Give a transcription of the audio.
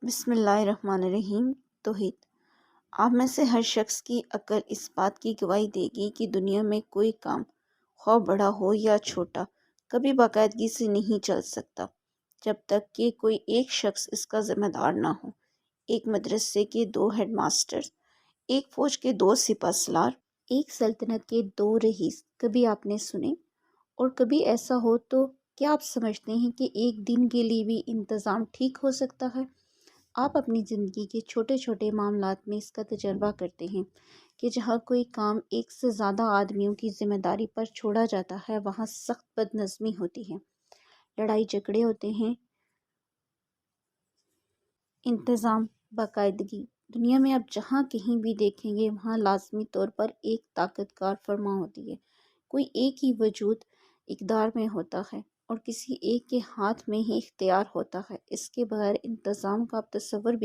بسم اللہ الرحمن الرحیم۔ توحید۔ آپ میں سے ہر شخص کی عقل اس بات کی گواہی دے گی کہ دنیا میں کوئی کام خواہ بڑا ہو یا چھوٹا کبھی باقاعدگی سے نہیں چل سکتا جب تک کہ کوئی ایک شخص اس کا ذمہ دار نہ ہو۔ ایک مدرسے کے 2 ہیڈ ماسٹرز، ایک فوج کے 2 سپہ سالار، ایک سلطنت کے 2 رئیس کبھی آپ نے سنے؟ اور کبھی ایسا ہو تو کیا آپ سمجھتے ہیں کہ ایک دن کے لیے بھی انتظام ٹھیک ہو سکتا ہے؟ آپ اپنی زندگی کے چھوٹے چھوٹے معاملات میں اس کا تجربہ کرتے ہیں کہ جہاں کوئی کام ایک سے زیادہ آدمیوں کی ذمہ داری پر چھوڑا جاتا ہے وہاں سخت بد نظمی ہوتی ہے، لڑائی جھگڑے ہوتے ہیں۔ انتظام، باقاعدگی، دنیا میں آپ جہاں کہیں بھی دیکھیں گے وہاں لازمی طور پر ایک طاقت کار فرما ہوتی ہے۔ کوئی ایک ہی وجود اقتدار میں ہوتا ہے اور کسی ایک کے ہاتھ میں ہی اختیار ہوتا ہے۔ اس کے بغیر انتظام کا آپ تصور بھی